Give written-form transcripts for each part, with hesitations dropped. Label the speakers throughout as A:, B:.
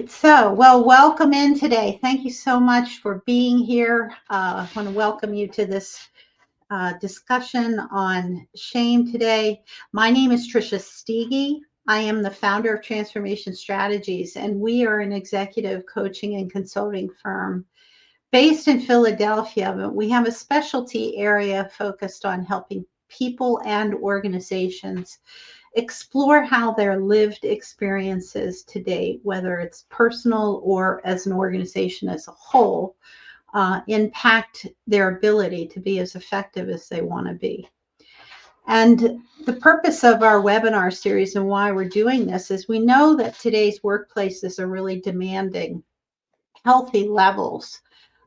A: Well, welcome in today. Thank you so much for being here. I want to welcome you to this discussion on shame today. My name is Tricia Steege. I am the founder of Transformation Strategies, and we are an executive coaching and consulting firm based in Philadelphia. But we have a specialty area focused on helping people and organizations explore how their lived experiences to date, whether it's personal or as an organization as a whole, impact their ability to be as effective as they want to be. And the purpose of our webinar series and why we're doing this is we know that today's workplaces are really demanding healthy levels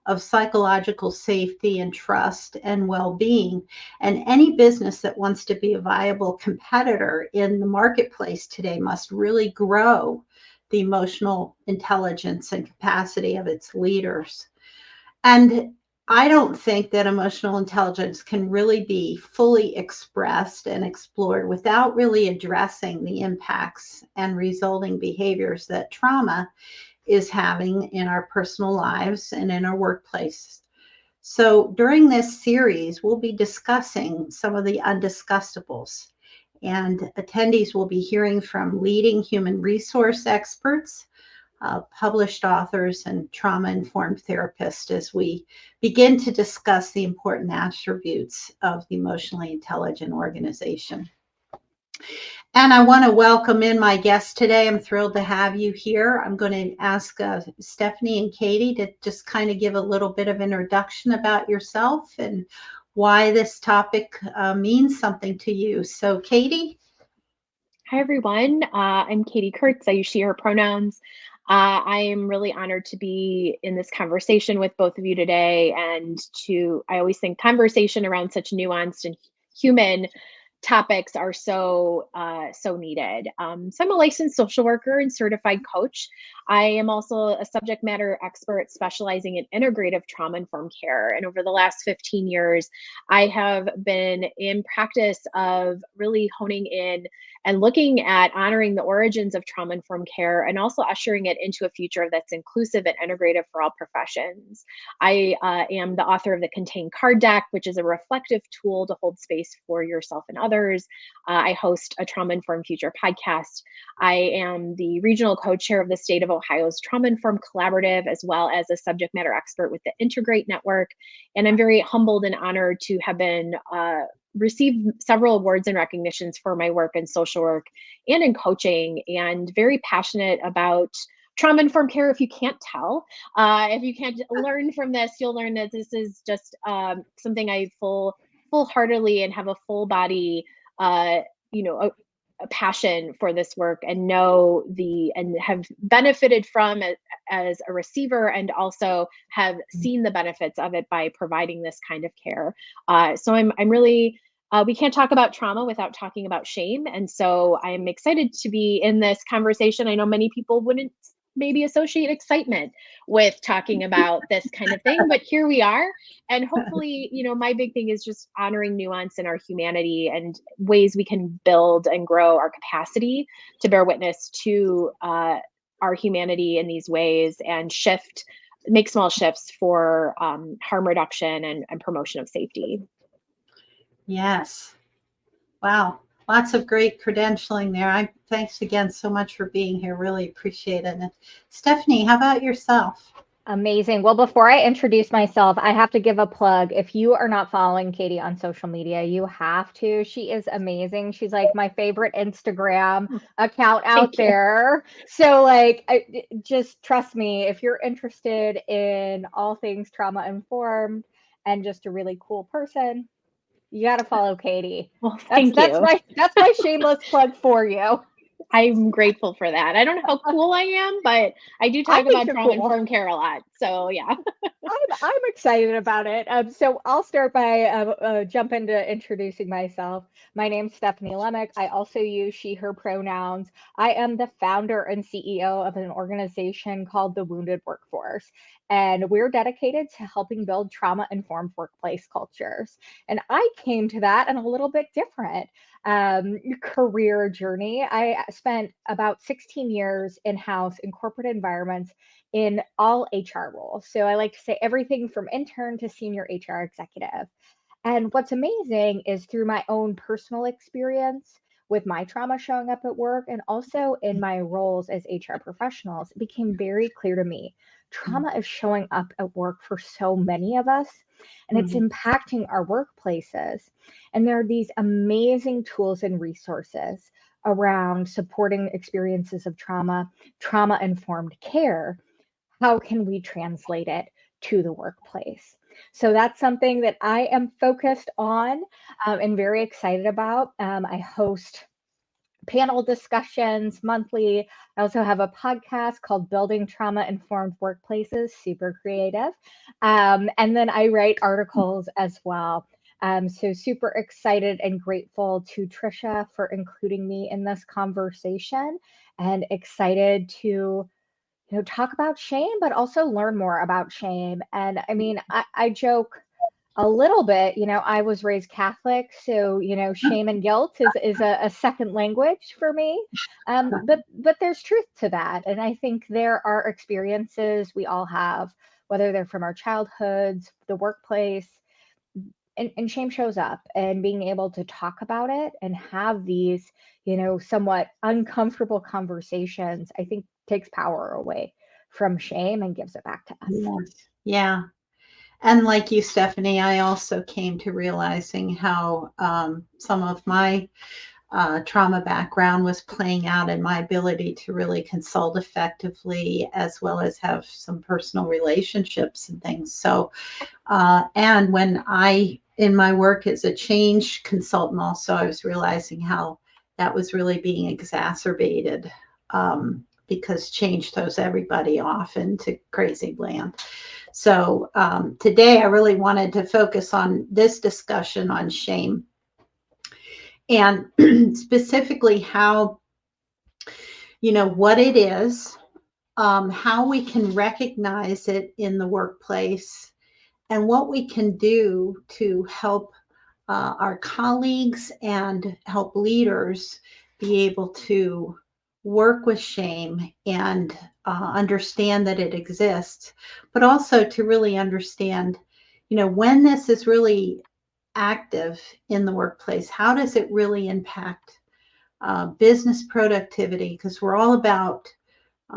A: of psychological safety and trust and well-being. And any business that wants to be a viable competitor in the marketplace today must really grow the emotional intelligence and capacity of its leaders. And I don't think that emotional intelligence can really be fully expressed and explored without really addressing the impacts and resulting behaviors that trauma is having in our personal lives and in our workplace. So during this series, we'll be discussing some of the undiscussables, and attendees will be hearing from leading human resource experts, published authors, and trauma-informed therapists as we begin to discuss the important attributes of the emotionally intelligent organization. And I want to welcome in my guest today. I'm thrilled to have you here. I'm going to ask Stephanie and Katie to just kind of give a little bit of introduction about yourself and why this topic means something to you. So, Katie?
B: Hi, everyone. I'm Katie Kurtz. I use she, her pronouns. I am really honored to be in this conversation with both of you today. I always think conversation around such nuanced and human topics are so needed. So I'm a licensed social worker and certified coach. I am also a subject matter expert specializing in integrative trauma-informed care. And over the last 15 years, I have been in practice of really honing in and looking at honoring the origins of trauma-informed care and also ushering it into a future that's inclusive and integrative for all professions. I am the author of the Contain Card Deck, which is a reflective tool to hold space for yourself and others. I host a Trauma-Informed Future podcast. I am the regional co-chair of the state of Ohio's Trauma-Informed Collaborative, as well as a subject matter expert with the Integrate Network. And I'm very humbled and honored to have been received several awards and recognitions for my work in social work and in coaching, and very passionate about trauma-informed care. If you can't tell, if you can't learn from this, you'll learn that this is just something I full-heartedly and have a full body, a passion for this work, and and have benefited from it as a receiver, and also have seen the benefits of it by providing this kind of care. So I'm really, we can't talk about trauma without talking about shame. And so I'm excited to be in this conversation. I know many people wouldn't maybe associate excitement with talking about this kind of thing, but here we are. And hopefully, my big thing is just honoring nuance in our humanity and ways we can build and grow our capacity to bear witness to our humanity in these ways, and make small shifts for harm reduction and promotion of safety.
A: Yes. Wow. Lots of great credentialing there. Thanks again so much for being here. Really appreciate it. And Stephanie, how about yourself?
C: Amazing. Well, before I introduce myself, I have to give a plug. If you are not following Katie on social media, you have to. She is amazing. She's like my favorite Instagram account out there. So just trust me, if you're interested in all things trauma informed and just a really cool person, you got to follow Katie.
B: Well, thank you.
C: That's my shameless plug for you.
B: I'm grateful for that. I don't know how cool I am, but I do talk about trauma-informed care a lot. So yeah.
C: I'm excited about it. So I'll start by jump into introducing myself. My name's Stephanie Lemek. I also use she, her pronouns. I am the founder and CEO of an organization called the Wounded Workforce. And we're dedicated to helping build trauma-informed workplace cultures. And I came to that and a little bit different. career journey. I spent about 16 years in-house in corporate environments in all HR roles. So I like to say everything from intern to senior HR executive. And what's amazing is through my own personal experience with my trauma showing up at work and also in my roles as HR professionals, it became very clear to me trauma is showing up at work for so many of us, and it's impacting our workplaces. And there are these amazing tools and resources around supporting experiences of trauma, trauma informed care. How can we translate it to the workplace? So that's something that I am focused on and very excited about. I host panel discussions monthly. I also have a podcast called Building Trauma Informed Workplaces, super creative. And then I write articles as well. So super excited and grateful to Trisha for including me in this conversation and excited to talk about shame, but also learn more about shame. And I mean, I joke a little bit, I was raised Catholic, so, shame and guilt is a second language for me. But there's truth to that. And I think there are experiences we all have, whether they're from our childhoods, the workplace, and shame shows up, and being able to talk about it and have these, somewhat uncomfortable conversations, I think takes power away from shame and gives it back to us.
A: Yes. Yeah. And like you, Stephanie, I also came to realizing how some of my trauma background was playing out in my ability to really consult effectively, as well as have some personal relationships and things. So, and when in my work as a change consultant, also, I was realizing how that was really being exacerbated because change throws everybody off into crazy land. So today I really wanted to focus on this discussion on shame and specifically how, what it is, how we can recognize it in the workplace, and what we can do to help our colleagues and help leaders be able to work with shame and understand that it exists, but also to really understand, when this is really active in the workplace, how does it really impact business productivity? Because we're all about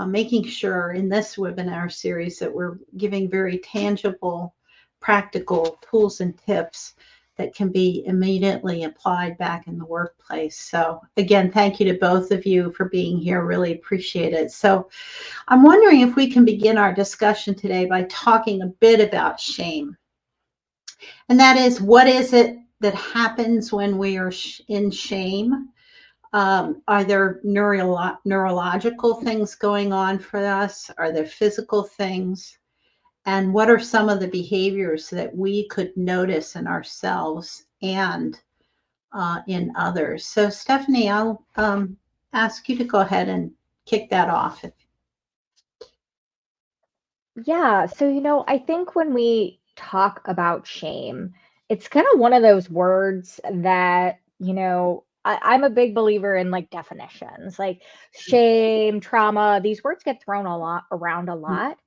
A: making sure in this webinar series that we're giving very tangible, practical tools and tips that can be immediately applied back in the workplace. So again, thank you to both of you for being here. Really appreciate it. So I'm wondering if we can begin our discussion today by talking a bit about shame. And that is, what is it that happens when we are in shame? Are there neurological things going on for us? Are there physical things? And what are some of the behaviors that we could notice in ourselves and in others? So, Stephanie, I'll ask you to go ahead and kick that off.
C: Yeah. So, I think when we talk about shame, it's kind of one of those words that, I'm a big believer in like definitions, like shame, trauma, these words get thrown around a lot.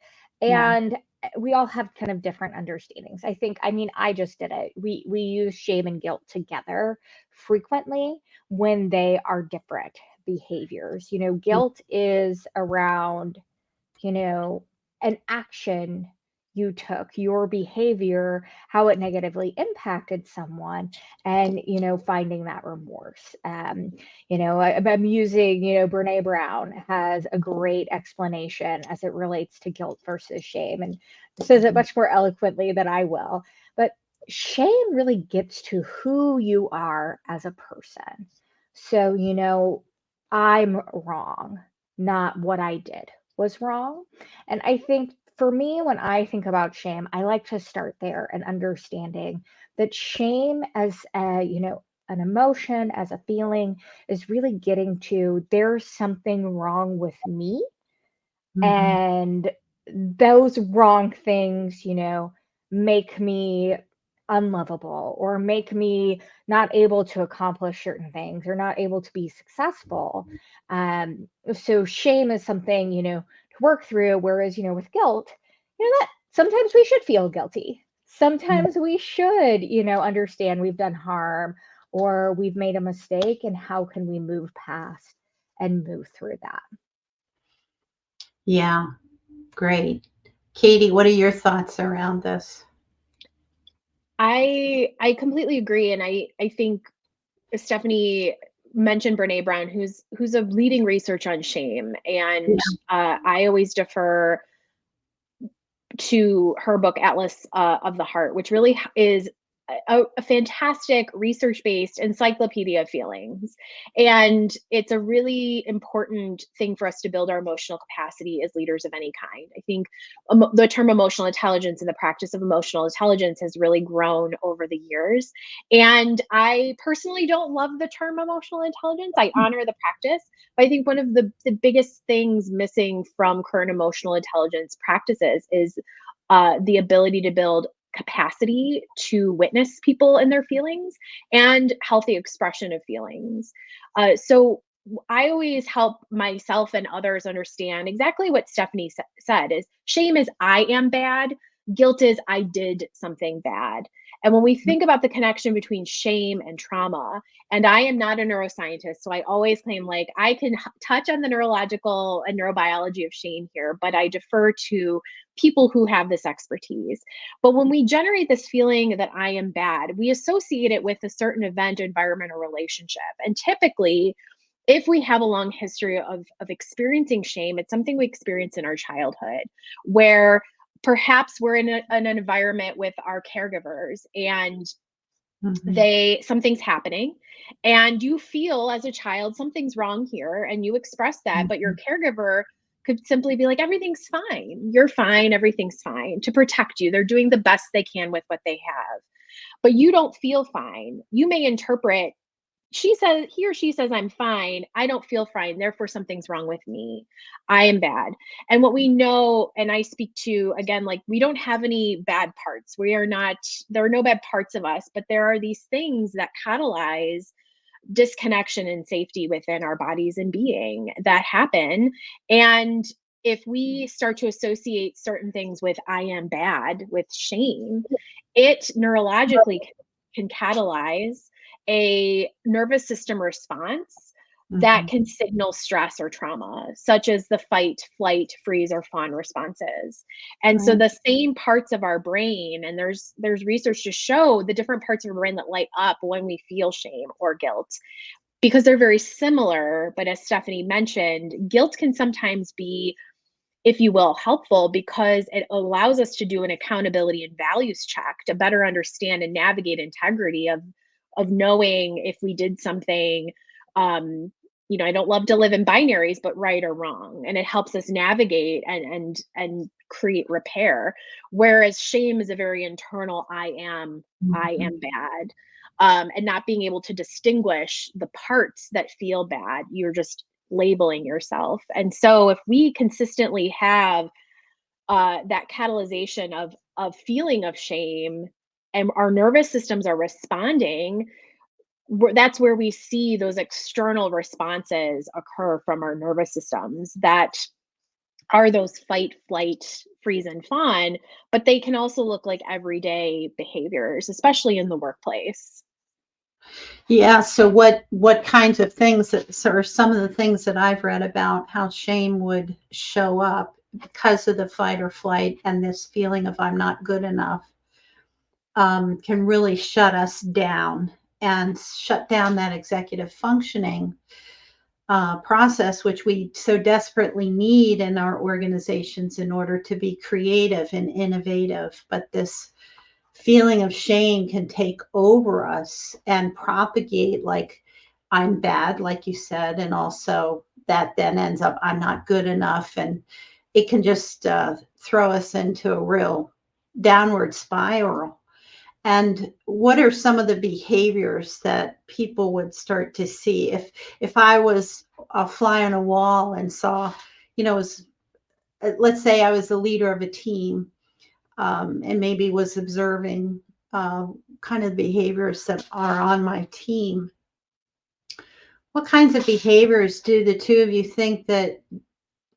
A: Yeah.
C: And we all have kind of different understandings. I mean, I just did it. We use shame and guilt together frequently when they are different behaviors. Guilt is around, you know, an action you took, your behavior, how it negatively impacted someone, and finding that remorse. I'm using, Brene Brown has a great explanation as it relates to guilt versus shame, and says it much more eloquently than I will. But shame really gets to who you are as a person. So, I'm wrong, not what I did was wrong. And I think for me, when I think about shame, I like to start there and understanding that shame as an emotion, as a feeling, is really getting to there's something wrong with me. And those wrong things, make me unlovable or make me not able to accomplish certain things or not able to be successful. So shame is something, to work through. Whereas, with guilt, that sometimes we should feel guilty. Sometimes we should, understand we've done harm or we've made a mistake, and how can we move past and move through that?
A: Yeah, great. Katie, what are your thoughts around this?
B: I completely agree, and I think Stephanie mentioned Brene Brown, who's a leading research on shame, and I always defer to her book Atlas of the Heart, which really is a fantastic research-based encyclopedia of feelings. And it's a really important thing for us to build our emotional capacity as leaders of any kind. I think the term emotional intelligence and the practice of emotional intelligence has really grown over the years. And I personally don't love the term emotional intelligence. I honor the practice, but I think one of the biggest things missing from current emotional intelligence practices is the ability to build capacity to witness people and their feelings and healthy expression of feelings. So I always help myself and others understand exactly what Stephanie said is shame is I am bad, guilt is I did something bad. And when we think about the connection between shame and trauma, and I am not a neuroscientist, so I always claim like I can touch on the neurological and neurobiology of shame here, but I defer to people who have this expertise. But when we generate this feeling that I am bad, we associate it with a certain event, environment, or relationship. And typically, if we have a long history of experiencing shame, it's something we experience in our childhood where perhaps we're in an environment with our caregivers and something's happening and you feel as a child something's wrong here and you express that, but your caregiver could simply be like, everything's fine, you're fine, everything's fine, to protect you. They're doing the best they can with what they have, but you don't feel fine. You may interpret he or she says I'm fine, I don't feel fine, therefore something's wrong with me, I am bad. And what we know, and I speak to again, like we don't have any bad parts, there are no bad parts of us, but there are these things that catalyze disconnection and safety within our bodies and being that happen. And if we start to associate certain things with I am bad, with shame, it neurologically can catalyze a nervous system response that can signal stress or trauma, such as the fight, flight, freeze, or fawn responses. And so the same parts of our brain, and there's research to show the different parts of our brain that light up when we feel shame or guilt, because they're very similar. But as Stephanie mentioned, guilt can sometimes be, if you will, helpful because it allows us to do an accountability and values check to better understand and navigate integrity of knowing if we did something. I don't love to live in binaries, but right or wrong, and it helps us navigate and create repair. Whereas shame is a very internal I am bad, and not being able to distinguish the parts that feel bad. You're just labeling yourself. And so if we consistently have that catalyzation of feeling of shame and our nervous systems are responding, that's where we see those external responses occur from our nervous systems that are those fight, flight, freeze, and fawn, but they can also look like everyday behaviors, especially in the workplace.
A: Yeah. So what kinds of things are some of the things that I've read about how shame would show up because of the fight or flight and this feeling of I'm not good enough, can really shut us down and shut down that executive functioning process, which we so desperately need in our organizations in order to be creative and innovative. But this feeling of shame can take over us and propagate like I'm bad, like you said, and also that then ends up I'm not good enough, and it can just throw us into a real downward spiral. And what are some of the behaviors that people would start to see if I was a fly on a wall and saw, let's say I was the leader of a team, and maybe was observing kind of behaviors that are on my team. What kinds of behaviors do the two of you think that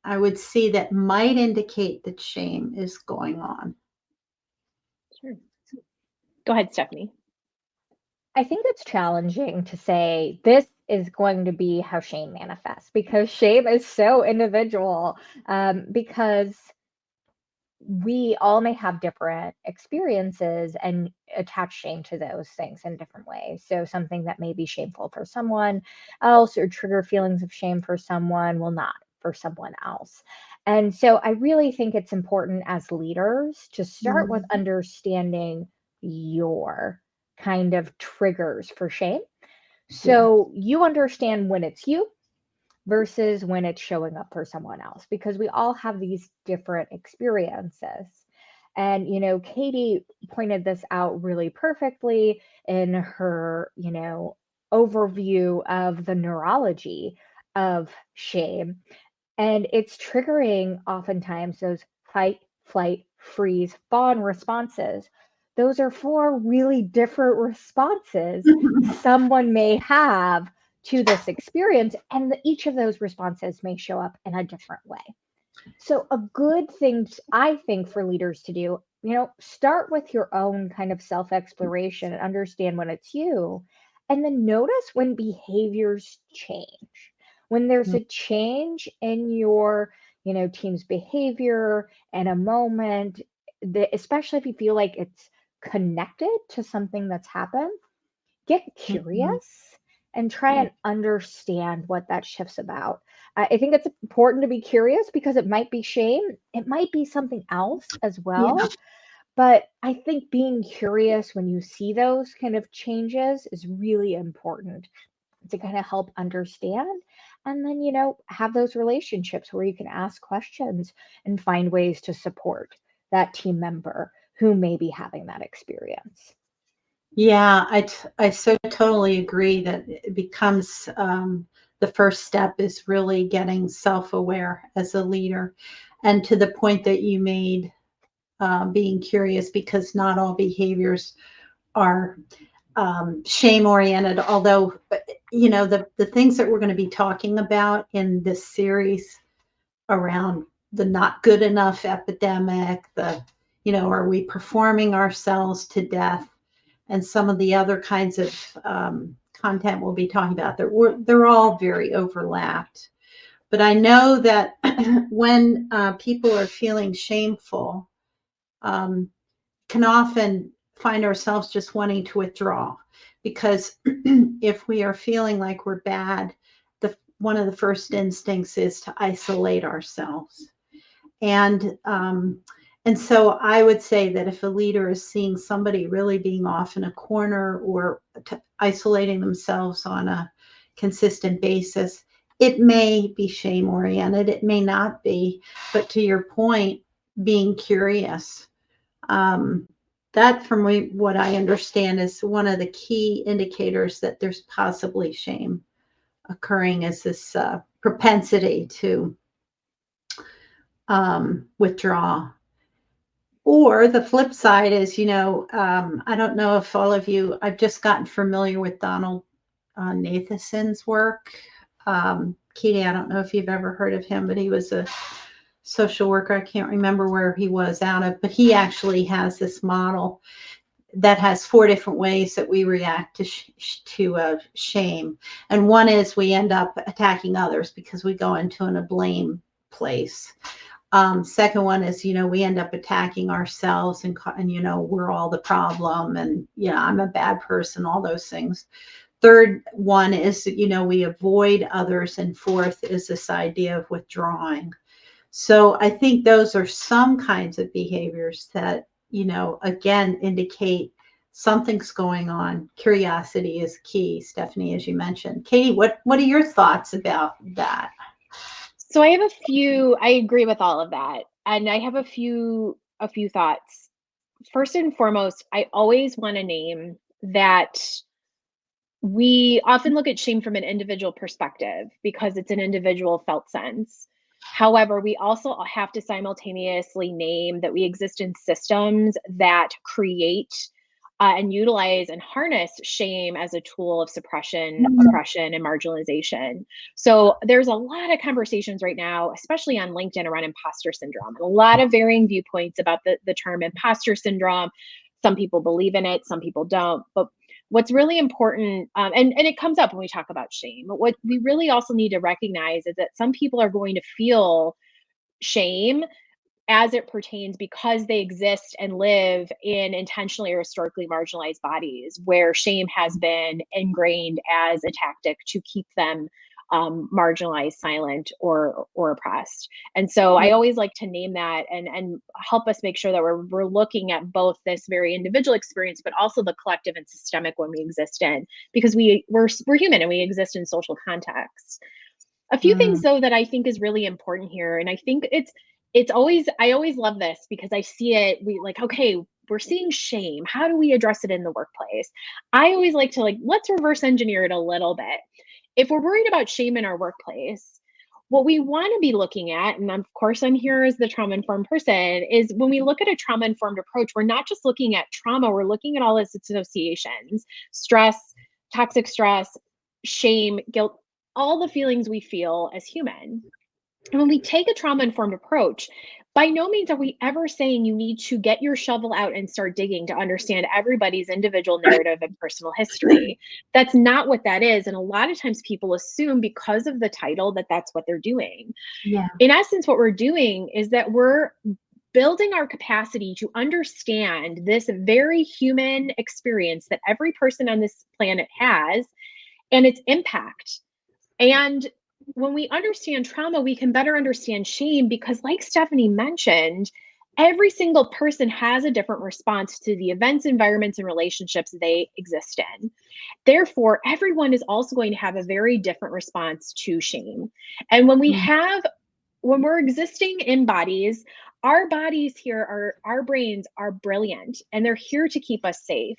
A: I would see that might indicate that shame is going on?
B: Sure. Go ahead, Stephanie.
C: I think it's challenging to say this is going to be how shame manifests because shame is so individual. Because we all may have different experiences and attach shame to those things in different ways. So something that may be shameful for someone else or trigger feelings of shame for someone will not for someone else. And so I really think it's important as leaders to start with understanding your kind of triggers for shame. So you understand when it's you versus when it's showing up for someone else, because we all have these different experiences. And, Katie pointed this out really perfectly in her, overview of the neurology of shame. And it's triggering oftentimes those fight, flight, freeze, fawn responses. Those are four really different responses someone may have to this experience, and each of those responses may show up in a different way. So, a good thing I think for leaders to do, start with your own kind of self exploration and understand when it's you, and then notice when behaviors change. When there's a change in your, team's behavior and a moment, especially if you feel like it's connected to something that's happened, get curious and try and understand what that shift's about. I think it's important to be curious because it might be shame, it might be something else as well. But I think being curious when you see those kind of changes is really important to kind of help understand. And then, have those relationships where you can ask questions and find ways to support that team member who may be having that experience.
A: Yeah, I so totally agree that it becomes the first step is really getting self-aware as a leader. And to the point that you made, being curious, because not all behaviors are shame oriented, although, the things that we're going to be talking about in this series around the not good enough epidemic, are we performing ourselves to death? And some of the other kinds of content we'll be talking about, they're all very overlapped. But I know that when people are feeling shameful, can often find ourselves just wanting to withdraw, because if we are feeling like we're bad, one of the first instincts is to isolate ourselves. And so I would say that if a leader is seeing somebody really being off in a corner or isolating themselves on a consistent basis, it may be shame oriented, it may not be. But to your point, being curious, that, from what I understand, is one of the key indicators that there's possibly shame occurring, is this propensity to withdraw. Or the flip side is, I don't know if all of you, I've just gotten familiar with Donald Nathason's work. Katie, I don't know if you've ever heard of him, but he was a social worker. I can't remember where he was out of, but he actually has this model that has 4 different ways that we react to shame. And one is we end up attacking others because we go into a blame place. Second one is, we end up attacking ourselves and we're all the problem, and, I'm a bad person, all those things. Third one is, we avoid others. And fourth is this idea of withdrawing. So I think those are some kinds of behaviors that, again, indicate something's going on. Curiosity is key, Stephanie, as you mentioned. Katie, what are your thoughts about that?
B: So I agree with all of that. And I have a few thoughts. First and foremost, I always want to name that we often look at shame from an individual perspective because it's an individual felt sense. However, we also have to simultaneously name that we exist in systems that create and utilize and harness shame as a tool of suppression, oppression, and marginalization. So there's a lot of conversations right now, especially on LinkedIn, around imposter syndrome, and a lot of varying viewpoints about the term imposter syndrome. Some people believe in it, some people don't. But what's really important, and it comes up when we talk about shame, but what we really also need to recognize is that some people are going to feel shame as it pertains because they exist and live in intentionally or historically marginalized bodies where shame has been ingrained as a tactic to keep them marginalized, silent, or oppressed. And so I always like to name that and help us make sure that we're looking at both this very individual experience, but also the collective and systemic one we exist in, because we're human and we exist in social contexts. A few things though that I think is really important here, and I think it's always, I always love this because I see it, okay, we're seeing shame. How do we address it in the workplace? I always like to let's reverse engineer it a little bit. If we're worried about shame in our workplace, what we want to be looking at, and of course I'm here as the trauma-informed person, is when we look at a trauma-informed approach, we're not just looking at trauma, we're looking at all its associations: stress, toxic stress, shame, guilt, all the feelings we feel as human. And when we take a trauma-informed approach, by no means are we ever saying you need to get your shovel out and start digging to understand everybody's individual narrative and personal history. That's not what that is. And a lot of times people assume because of the title that that's what they're doing.
A: Yeah.
B: In essence, what we're doing is that we're building our capacity to understand this very human experience that every person on this planet has and its impact. And when we understand trauma, we can better understand shame because, like Stephanie mentioned, every single person has a different response to the events, environments, and relationships they exist in. Therefore, everyone is also going to have a very different response to shame. And when we're existing in bodies, our bodies here our brains are brilliant and they're here to keep us safe.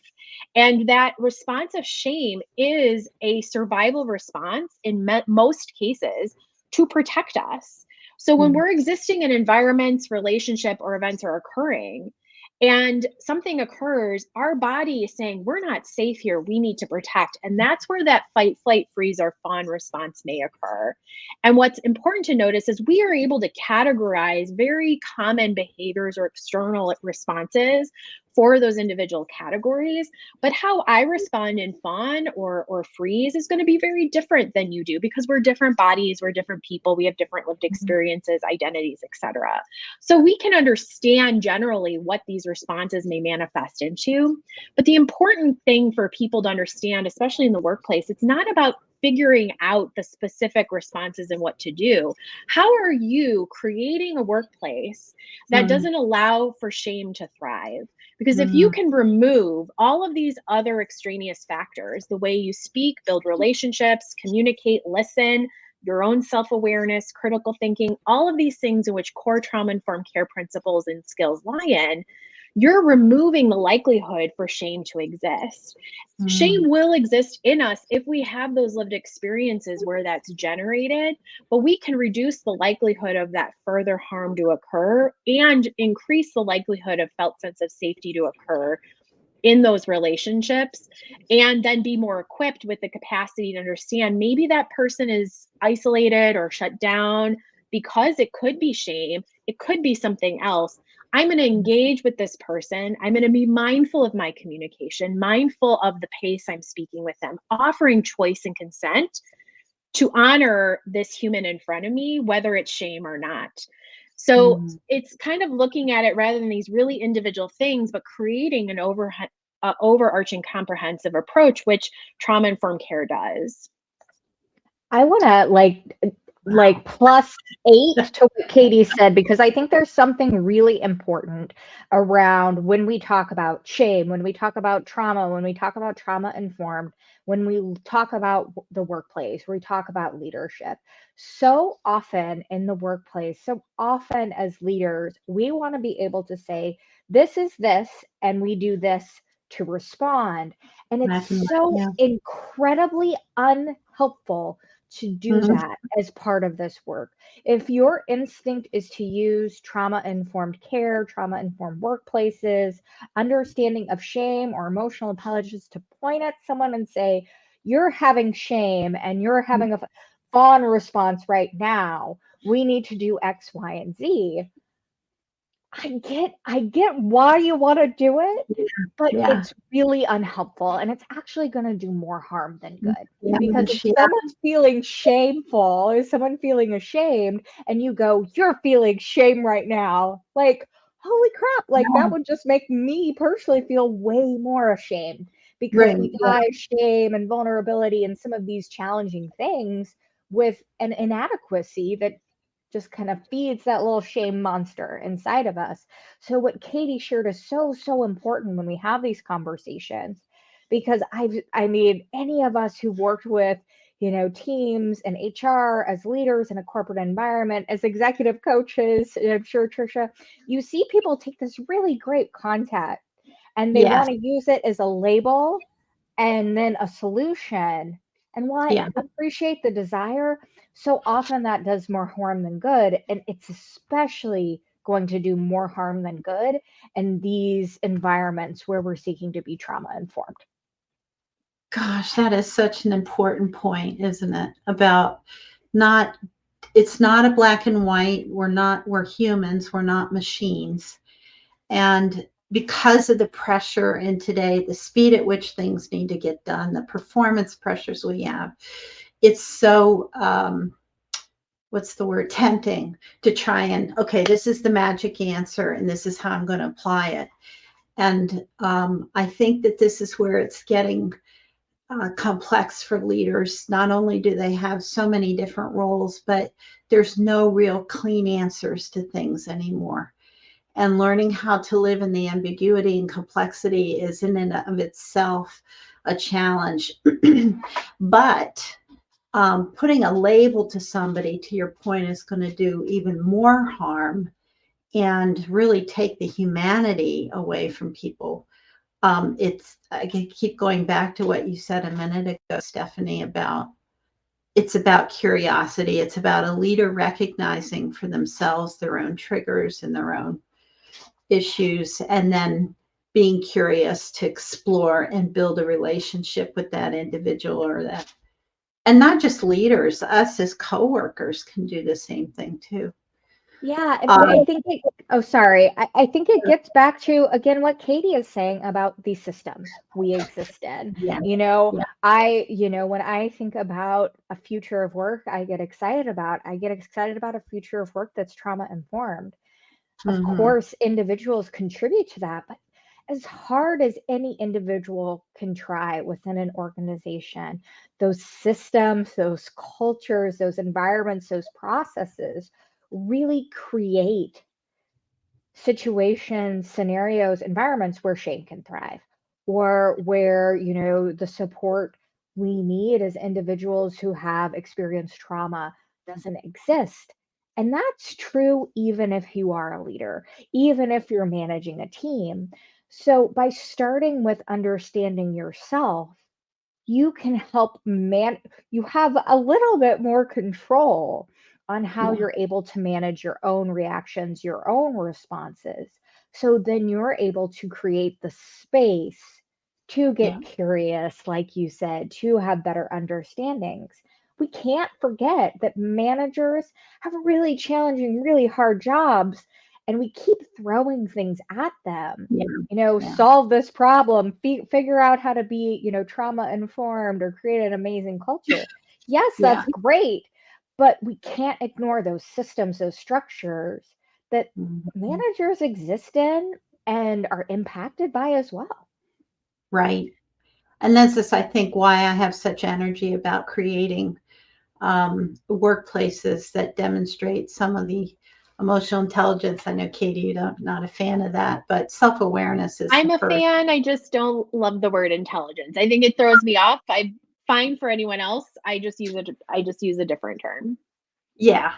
B: And that response of shame is a survival response in most cases to protect us. So when we're existing in environments, relationship, or events are occurring, and something occurs, our body is saying, we're not safe here, we need to protect. And that's where that fight, flight, freeze, or fawn response may occur. And what's important to notice is we are able to categorize very common behaviors or external responses for those individual categories. But how I respond in fawn or freeze is going to be very different than you do because we're different bodies, we're different people, we have different lived experiences, identities, etc. So we can understand generally what these responses may manifest into. But the important thing for people to understand, especially in the workplace, it's not about figuring out the specific responses and what to do. How are you creating a workplace that doesn't allow for shame to thrive? Because if you can remove all of these other extraneous factors, the way you speak, build relationships, communicate, listen, your own self-awareness, critical thinking, all of these things in which core trauma-informed care principles and skills lie in, you're removing the likelihood for shame to exist. Shame will exist in us if we have those lived experiences where that's generated, but we can reduce the likelihood of that further harm to occur and increase the likelihood of felt sense of safety to occur in those relationships, and then be more equipped with the capacity to understand maybe that person is isolated or shut down because it could be shame, it could be something else. I'm going to engage with this person. I'm going to be mindful of my communication, mindful of the pace I'm speaking with them, offering choice and consent to honor this human in front of me, whether it's shame or not. So it's kind of looking at it rather than these really individual things, but creating an overarching comprehensive approach, which trauma-informed care does.
C: I want to +8 to what Katie said, because I think there's something really important around when we talk about shame, when we talk about trauma, when we talk about trauma-informed, when we talk about the workplace, we talk about leadership. So often in the workplace, so often as leaders, we want to be able to say, this is this, and we do this to respond. And it's so incredibly unhelpful to do that as part of this work. If your instinct is to use trauma-informed care, trauma-informed workplaces, understanding of shame or emotional intelligence to point at someone and say, you're having shame and you're having a fawn response right now, we need to do X, Y, and Z. I get why you want to do it, but it's really unhelpful and it's actually going to do more harm than good. Because if someone's feeling shameful, is someone feeling ashamed, and you go, you're feeling shame right now, like, holy crap, like that would just make me personally feel way more ashamed, because we tie shame and vulnerability and some of these challenging things with an inadequacy that just kind of feeds that little shame monster inside of us. So what Katie shared is so important when we have these conversations, because I mean, any of us who've worked with, teams and HR as leaders in a corporate environment, as executive coaches, I'm sure Trisha, you see people take this really great content and they want to use it as a label and then a solution. And while I appreciate the desire, so often that does more harm than good. And it's especially going to do more harm than good in these environments where we're seeking to be trauma informed.
A: Gosh, that is such an important point, isn't it? About it's not a black and white. We're humans, we're not machines. And because of the pressure in today, the speed at which things need to get done, the performance pressures we have, it's so, what's the word, tempting to try and, okay, this is the magic answer and this is how I'm going to apply it. And I think that this is where it's getting complex for leaders. Not only do they have so many different roles, but there's no real clean answers to things anymore. And learning how to live in the ambiguity and complexity is in and of itself a challenge. But putting a label to somebody, to your point, is going to do even more harm and really take the humanity away from people. I keep going back to what you said a minute ago, Stephanie, it's about curiosity. It's about a leader recognizing for themselves their own triggers and their own issues, and then being curious to explore and build a relationship with that individual, and not just leaders, us as coworkers can do the same thing too.
C: Yeah, I think I think it gets back to, again, what Katie is saying about these systems we exist in. When I think about a future of work, I get excited about a future of work that's trauma informed. Of course, individuals contribute to that, but as hard as any individual can try within an organization, those systems, those cultures, those environments, those processes really create situations, scenarios, environments where shame can thrive, or where, the support we need as individuals who have experienced trauma doesn't exist. And that's true even if you are a leader, even if you're managing a team. So by starting with understanding yourself, you can help you have a little bit more control on how you're able to manage your own reactions, your own responses. So then you're able to create the space to get curious, like you said, to have better understandings. We can't forget that managers have really challenging, really hard jobs, and we keep throwing things at them. Solve this problem, figure out how to be, trauma informed, or create an amazing culture. Yes, that's great, but we can't ignore those systems, those structures that managers exist in and are impacted by as well.
A: Right. And this is, I think, why I have such energy about creating workplaces that demonstrate some of the emotional intelligence. I know, Katie, you're not a fan of that, but self-awareness is.
B: I'm a fan. I just don't love the word intelligence. I think it throws me off. I'm fine for anyone else. I just use a different term.
A: Yeah.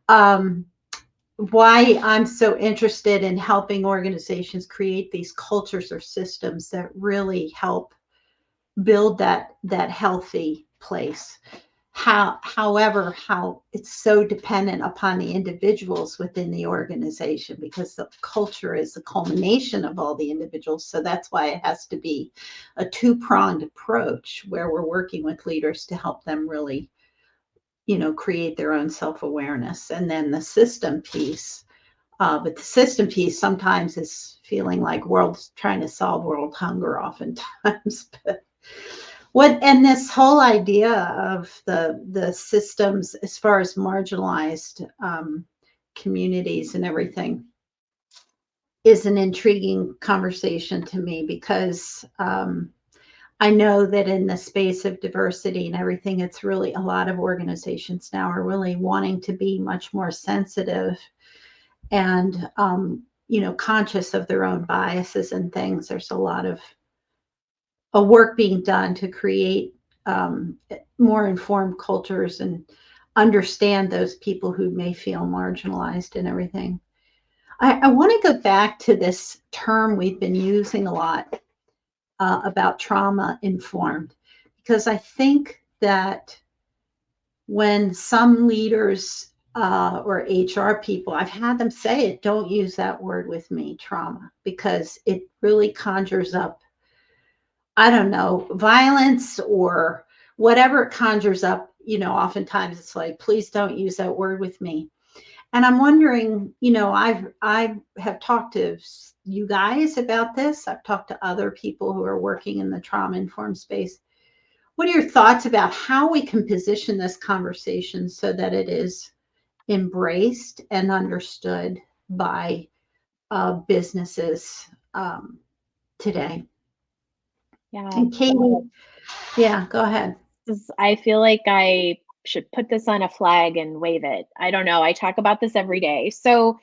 A: Why I'm so interested in helping organizations create these cultures or systems that really help build that healthy place. However, how it's so dependent upon the individuals within the organization, because the culture is the culmination of all the individuals. So that's why it has to be a two-pronged approach where we're working with leaders to help them really, create their own self-awareness. And then the system piece. But the system piece sometimes is feeling like world's trying to solve world hunger oftentimes. But and this whole idea of the systems as far as marginalized communities and everything is an intriguing conversation to me, because I know that in the space of diversity and everything, it's really a lot of organizations now are really wanting to be much more sensitive and conscious of their own biases and things. There's a lot of work being done to create more informed cultures and understand those people who may feel marginalized and everything. I want to go back to this term we've been using a lot about trauma informed, because I think that when some leaders or HR people, I've had them say it, don't use that word with me, trauma, because it really conjures up, I don't know, violence or whatever it conjures up. Oftentimes it's like, please don't use that word with me. And I'm wondering, I have talked to you guys about this. I've talked to other people who are working in the trauma informed space. What are your thoughts about how we can position this conversation so that it is embraced and understood by businesses today?
B: Yeah.
A: And Katie, yeah, go ahead.
B: I feel like I should put this on a flag and wave it. I don't know. I talk about this every day. So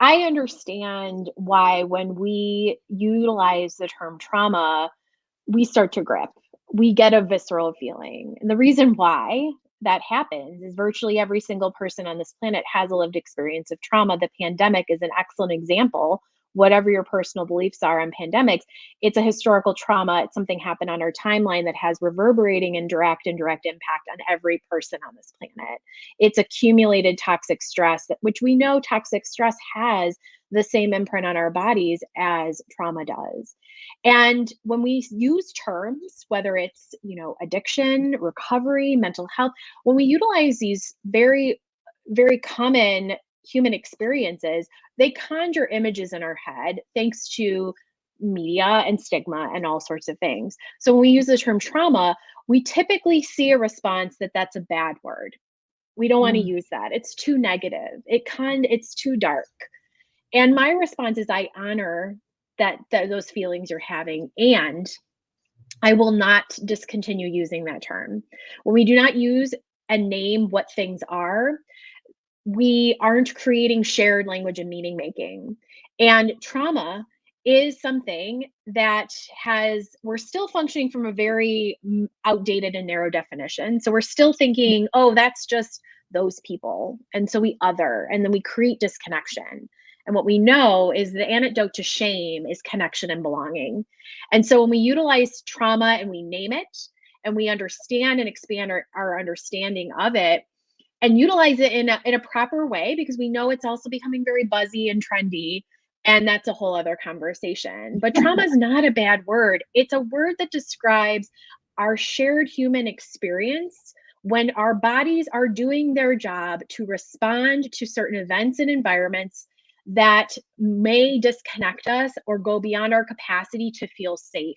B: I understand why when we utilize the term trauma, we start to grip. We get a visceral feeling. And the reason why that happens is virtually every single person on this planet has a lived experience of trauma. The pandemic is an excellent example. Whatever your personal beliefs are on pandemics, it's a historical trauma. It's something happened on our timeline that has reverberating and direct impact on every person on this planet. It's accumulated toxic stress, which we know toxic stress has the same imprint on our bodies as trauma does. And when we use terms, whether it's, addiction, recovery, mental health, when we utilize these very, very common human experiences, they conjure images in our head thanks to media and stigma and all sorts of things. So when we use the term trauma, we typically see a response that's a bad word. We don't want to use that. It's too negative. It's too dark. And my response is I honor that those feelings you're having, and I will not discontinue using that term. When we do not use and name what things are, we aren't creating shared language and meaning making. And trauma is something that we're still functioning from a very outdated and narrow definition. So we're still thinking, oh, that's just those people. And so we other, and then we create disconnection. And what we know is the antidote to shame is connection and belonging. And so when we utilize trauma and we name it, and we understand and expand our understanding of it, and utilize it in a proper way, because we know it's also becoming very buzzy and trendy, and that's a whole other conversation. But trauma is not a bad word. It's a word that describes our shared human experience when our bodies are doing their job to respond to certain events and environments that may disconnect us or go beyond our capacity to feel safe.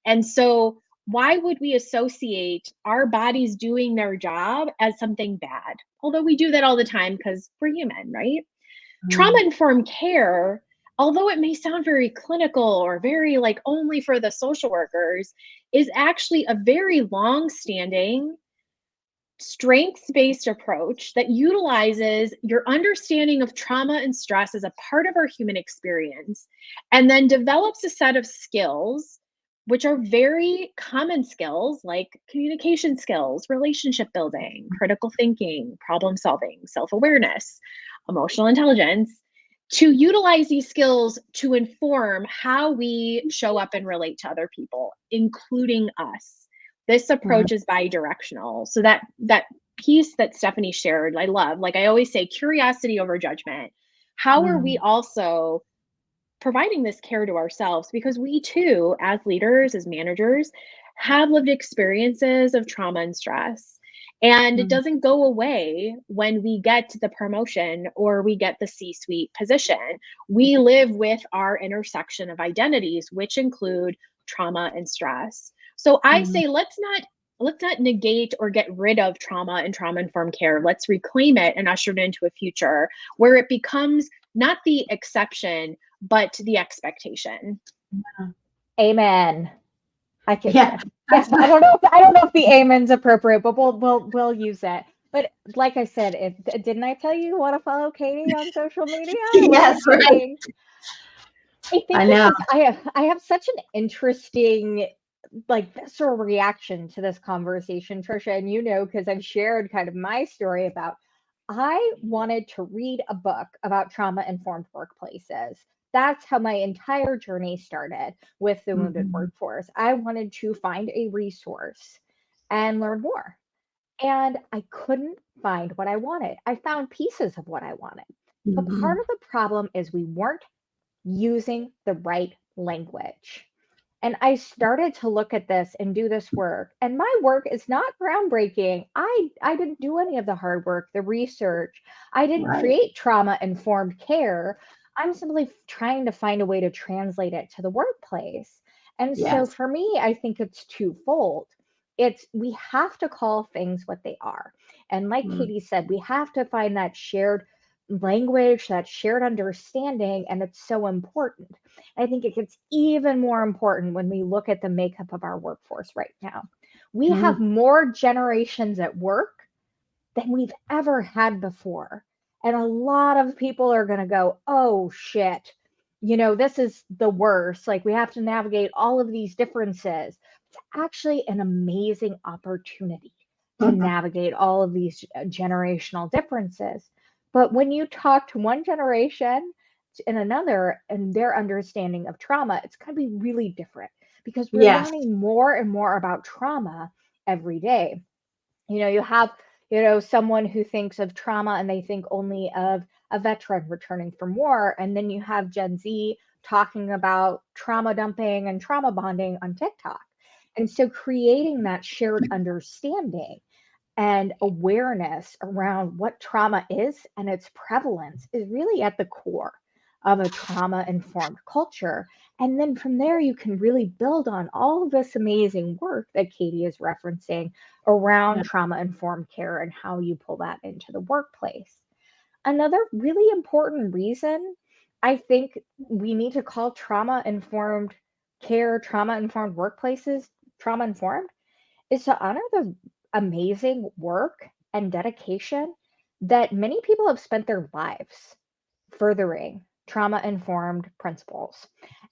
B: And so why would we associate our bodies doing their job as something bad? Although we do that all the time because we're human, right? Trauma-informed care, although it may sound very clinical or very like only for the social workers, is actually a very long-standing, strengths-based approach that utilizes your understanding of trauma and stress as a part of our human experience, and then develops a set of skills which are very common skills like communication skills, relationship building, critical thinking, problem solving, self-awareness, emotional intelligence, to utilize these skills to inform how we show up and relate to other people, including us. This approach is bi-directional. So that piece that Stephanie shared, I love. Like I always say, curiosity over judgment. How are we also providing this care to ourselves? Because we too, as leaders, as managers, have lived experiences of trauma and stress. And it doesn't go away when we get the promotion or we get the C-suite position. We live with our intersection of identities, which include trauma and stress. So I say, let's not negate or get rid of trauma and trauma-informed care. Let's reclaim it and usher it into a future where it becomes not the exception, but the expectation.
C: Amen. I can.
A: Yeah.
C: I don't know if the amen's appropriate, but we'll use it. But like I said, didn't I tell you want to follow Katie on social media?
A: Yes, right.
C: I think
A: I know.
C: I have such an interesting like visceral reaction to this conversation, Trisha, and because I've shared kind of my story about I wanted to read a book about trauma-informed workplaces. That's how my entire journey started with the wounded workforce. I wanted to find a resource and learn more. And I couldn't find what I wanted. I found pieces of what I wanted. But part of the problem is we weren't using the right language. And I started to look at this and do this work. And my work is not groundbreaking. I didn't do any of the hard work, the research. I didn't create trauma-informed care. I'm simply trying to find a way to translate it to the workplace. And so for me, I think it's twofold. We have to call things what they are. And like Katie said, we have to find that shared language, that shared understanding, and it's so important. I think it gets even more important when we look at the makeup of our workforce right now. We have more generations at work than we've ever had before. And a lot of people are going to go, oh shit, this is the worst. Like we have to navigate all of these differences. It's actually an amazing opportunity to navigate all of these generational differences. But when you talk to one generation and another and their understanding of trauma, it's going to be really different because we're learning more and more about trauma every day. You have, someone who thinks of trauma and they think only of a veteran returning from war. And then you have Gen Z talking about trauma dumping and trauma bonding on TikTok. And so creating that shared understanding and awareness around what trauma is and its prevalence is really at the core of a trauma-informed culture. And then from there, you can really build on all of this amazing work that Katie is referencing around trauma-informed care and how you pull that into the workplace. Another really important reason I think we need to call trauma-informed care, trauma-informed workplaces, trauma-informed, is to honor the amazing work and dedication that many people have spent their lives furthering trauma-informed principles.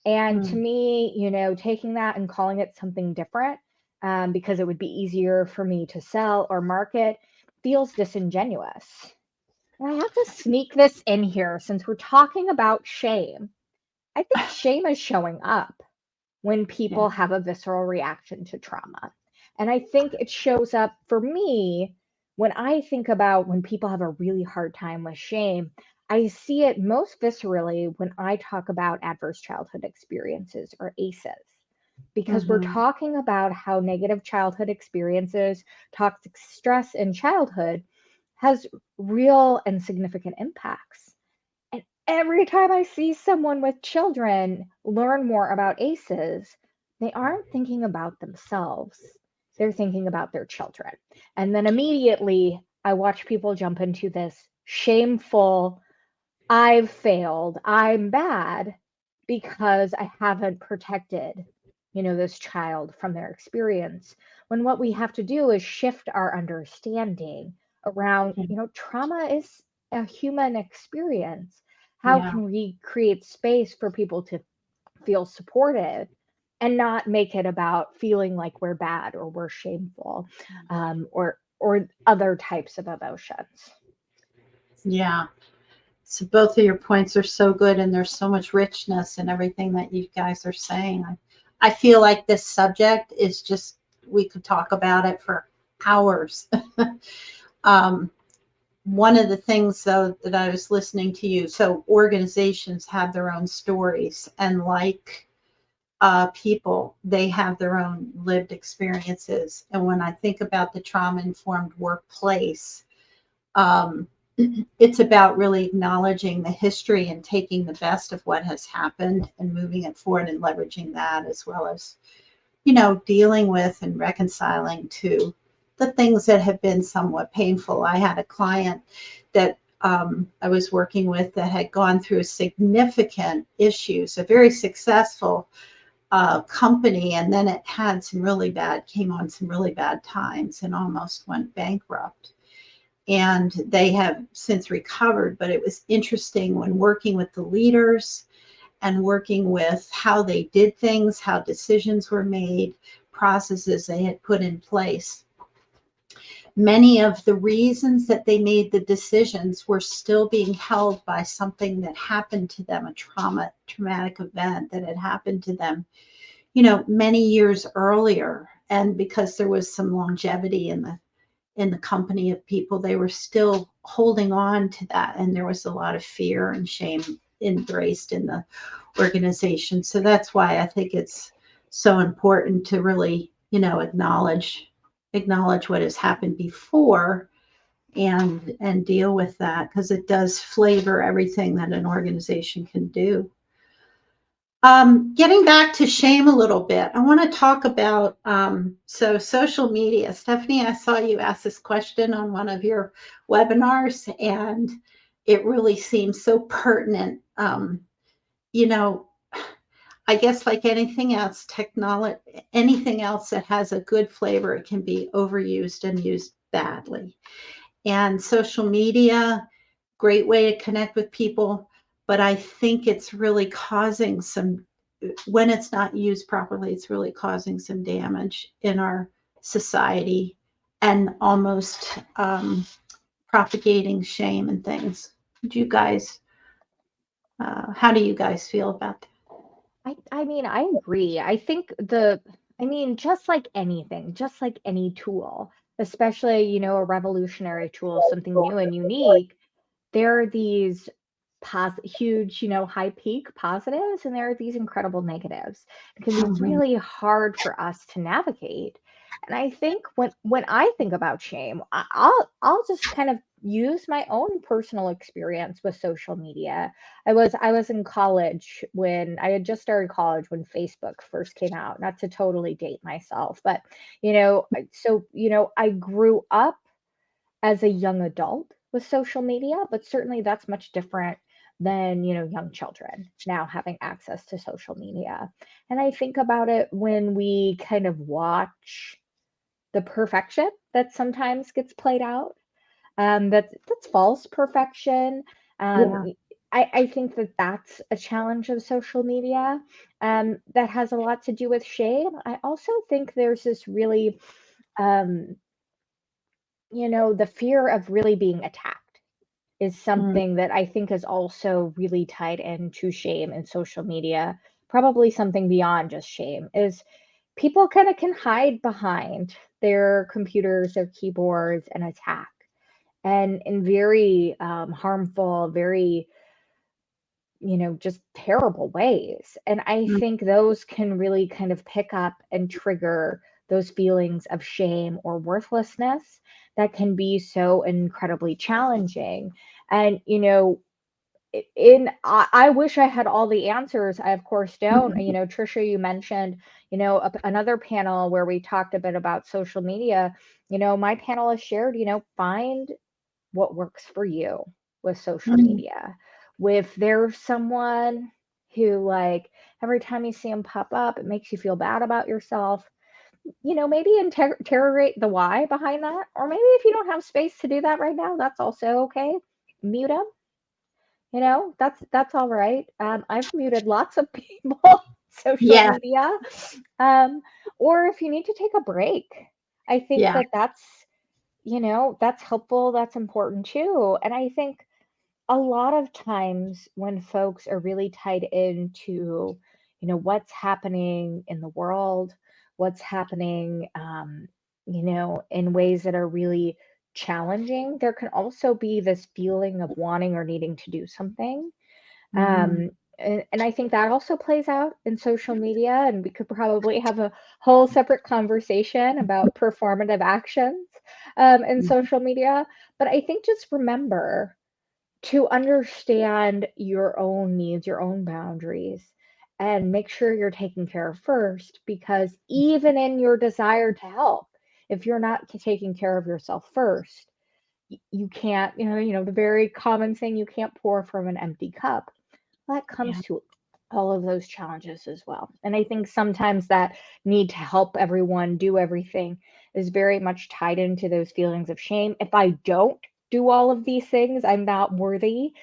C: And to me, taking that and calling it something different because it would be easier for me to sell or market feels disingenuous. And I have to sneak this in here since we're talking about shame. I think shame is showing up when people have a visceral reaction to trauma. And I think it shows up for me when I think about when people have a really hard time with shame. I see it most viscerally when I talk about adverse childhood experiences or ACEs, because we're talking about how negative childhood experiences, toxic stress in childhood has real and significant impacts. And every time I see someone with children learn more about ACEs, they aren't thinking about themselves. They're thinking about their children. And then immediately I watch people jump into this shameful, I've failed, I'm bad because I haven't protected, this child from their experience. When what we have to do is shift our understanding around, trauma is a human experience. How can we create space for people to feel supported and not make it about feeling like we're bad or we're shameful or other types of emotions?
A: Yeah. So both of your points are so good, and there's so much richness in everything that you guys are saying. I feel like this subject is just we could talk about it for hours. um, One of the things, though, that I was listening to you, so organizations have their own stories, and like people, they have their own lived experiences. And when I think about the trauma-informed workplace, um, it's about really acknowledging the history and taking the best of what has happened and moving it forward and leveraging that, as well as, dealing with and reconciling to the things that have been somewhat painful. I had a client that I was working with that had gone through significant issues, a very successful company, and then it came on some really bad times and almost went bankrupt. And they have since recovered, but it was interesting when working with the leaders and working with how they did things, how decisions were made, processes they had put in place. Many of the reasons that they made the decisions were still being held by something that happened to them, a traumatic event that had happened to them, many years earlier. And because there was some longevity in the company of people, they were still holding on to that. And there was a lot of fear and shame embraced in the organization. So that's why I think it's so important to really, acknowledge what has happened before and deal with that, because it does flavor everything that an organization can do. Getting back to shame a little bit, I want to talk about so social media. Stephanie, I saw you ask this question on one of your webinars, and it really seems so pertinent. You know, I guess like anything else, anything else that has a good flavor, it can be overused and used badly. And social media, great way to connect with people, but I think it's really causing some, when it's not used properly, it's really causing some damage in our society and almost propagating shame and things. Do you guys, how do you guys feel about that?
C: I mean, I agree. I mean, just like anything, just like any tool, especially, a revolutionary tool, something new and unique, there are these huge, high peak positives, and there are these incredible negatives. It can be
A: Mhm.
C: really hard for us to navigate. And I think when I think about shame, I'll just kind of use my own personal experience with social media. I was in college when I had just started college when Facebook first came out. Not to totally date myself, but I grew up as a young adult with social media, but certainly that's much different than, young children now having access to social media. And I think about it when we kind of watch the perfection that sometimes gets played out. That's false perfection. Um,
A: Yeah.
C: I think that that's a challenge of social media, that has a lot to do with shame. I also think there's this really, um, the fear of really being attacked is
A: Mm.
C: something that I think is also really tied into shame in social media. Probably something beyond just shame is people kind of can hide behind their computers, their keyboards, and attack, and in very harmful, very, just terrible ways. And I
A: Mm.
C: think those can really kind of pick up and trigger those feelings of shame or worthlessness that can be so incredibly challenging. And, I wish I had all the answers. I of course don't.
A: Mhm.
C: Trisha, you mentioned, another panel where we talked a bit about social media. My panelists shared, find what works for you with social
A: Mhm.
C: media. If there's someone who, like, every time you see them pop up, it makes you feel bad about yourself, maybe interrogate the why behind that. Or maybe if you don't have space to do that right now, that's also okay. Mute them. That's all right. I've muted lots of people on social
A: Yeah.
C: media. Um, or if you need to take a break, I think
A: Yeah.
C: that's helpful. That's important too. And I think a lot of times when folks are really tied into, what's happening in the world, what's happening, in ways that are really challenging, there can also be this feeling of wanting or needing to do something. And I think that also plays out in social media, and we could probably have a whole separate conversation about performative actions in social media. But I think just remember to understand your own needs, your own boundaries, and make sure you're taken care of first, because even in your desire to help, if you're not taking care of yourself first, you can't, the very common saying, you can't pour from an empty cup. That comes to all of those challenges as well. And I think sometimes that need to help everyone do everything is very much tied into those feelings of shame. If I don't do all of these things, I'm not worthy.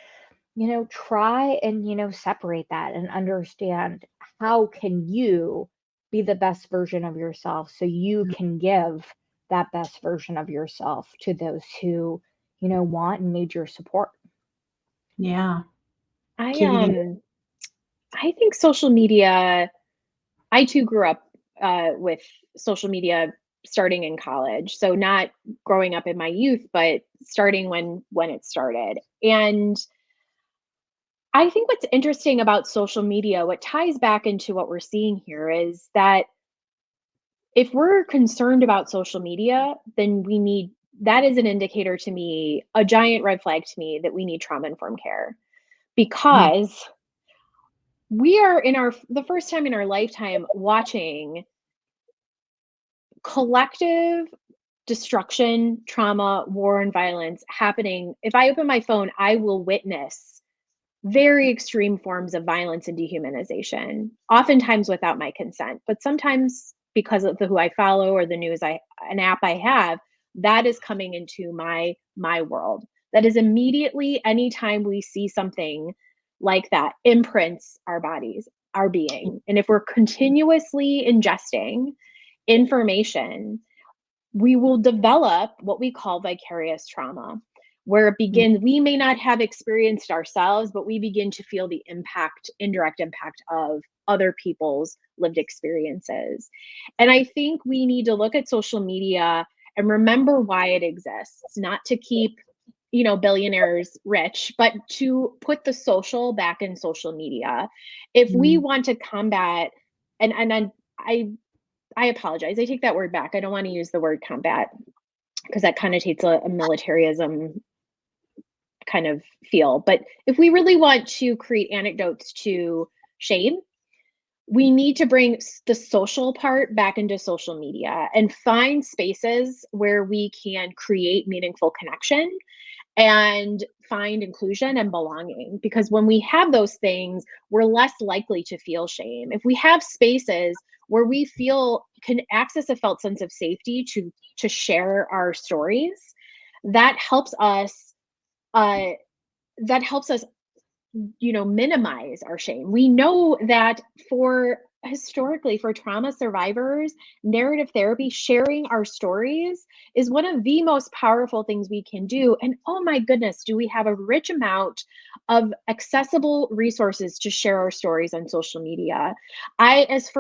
C: Try and, separate that and understand, how can you be the best version of yourself so you can give that best version of yourself to those who, want and need your support.
A: Yeah.
B: I think social media, I too grew up with social media starting in college. So not growing up in my youth, but starting when it started. And I think what's interesting about social media, what ties back into what we're seeing here, is that if we're concerned about social media, then that is an indicator to me, a giant red flag to me, that we need trauma-informed care. Because we are in the first time in our lifetime watching collective destruction, trauma, war, and violence happening. If I open my phone, I will witness very extreme forms of violence and dehumanization, oftentimes without my consent, but sometimes because of who I follow or the news an app I have, that is coming into my world. That is immediately, anytime we see something like that, imprints our bodies, our being. And if we're continuously ingesting information, we will develop what we call vicarious trauma, where it begins, we may not have experienced ourselves, but we begin to feel the indirect impact of other people's lived experiences. And I think we need to look at social media and remember why it exists, not to keep, billionaires rich, but to put the social back in social media. If we want to combat, and I apologize, I take that word back. I don't want to use the word combat, because that connotates a militarism kind of feel. But if we really want to create antidotes to shame, we need to bring the social part back into social media and find spaces where we can create meaningful connection and find inclusion and belonging. Because when we have those things, we're less likely to feel shame. If we have spaces where we can access a felt sense of safety to share our stories, that helps us minimize our shame. We know that historically, for trauma survivors, narrative therapy, sharing our stories, is one of the most powerful things we can do. And oh my goodness, do we have a rich amount of accessible resources to share our stories on social media. As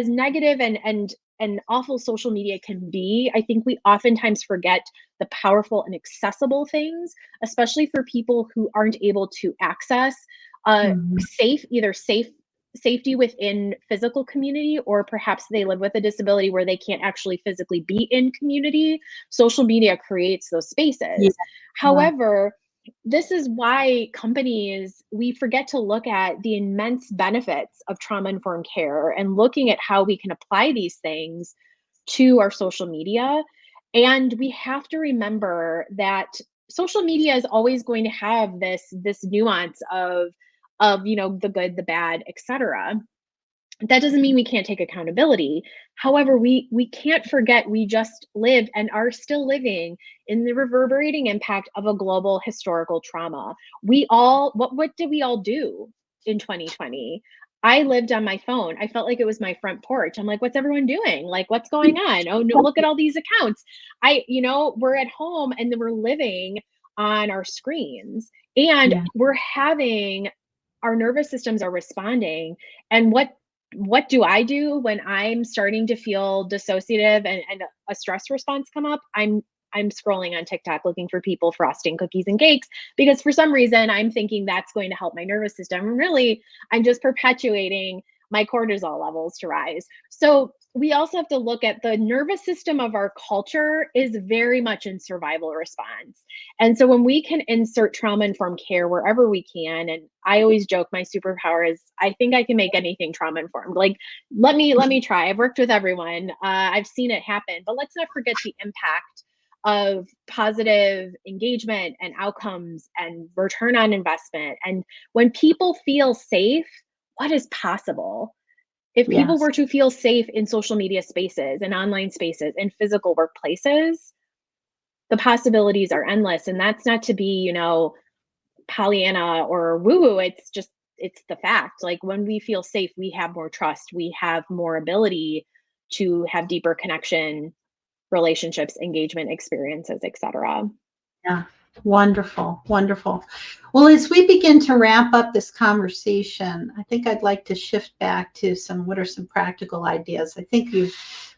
B: negative and awful social media can be, I think we oftentimes forget the powerful and accessible things, especially for people who aren't able to access safety within physical community, or perhaps they live with a disability where they can't actually physically be in community. Social media creates those spaces. However, this is why we forget to look at the immense benefits of trauma-informed care and looking at how we can apply these things to our social media. And we have to remember that social media is always going to have this nuance of the good, the bad, etc. That doesn't mean we can't take accountability. However, we can't forget we just lived and are still living in the reverberating impact of a global historical trauma. What did we all do in 2020? I lived on my phone. I felt like it was my front porch. I'm like, what's everyone doing? Like, what's going on? Oh no, look at all these accounts. We're at home and then we're living on our screens, and we're having, our nervous systems are responding. And what what do I do when I'm starting to feel dissociative and a stress response come up? I'm scrolling on TikTok looking for people frosting cookies and cakes because for some reason I'm thinking that's going to help my nervous system. And really, I'm just perpetuating my cortisol levels to rise. So we also have to look at the nervous system of our culture is very much in survival response. And so when we can insert trauma-informed care wherever we can, and I always joke my superpower is I think I can make anything trauma-informed. Like, let me try. I've worked with everyone. I've seen it happen, but let's not forget the impact of positive engagement and outcomes and return on investment. And when people feel safe, what is possible? If people
A: Yes.
B: were to feel safe in social media spaces and online spaces and physical workplaces, the possibilities are endless. And that's not to be, Pollyanna or woo woo. It's just, it's the fact. Like when we feel safe, we have more trust, we have more ability to have deeper connection, relationships, engagement, experiences, etc.
A: Yeah. Wonderful. Wonderful. Well, as we begin to wrap up this conversation, I think I'd like to shift back to what are some practical ideas. I think you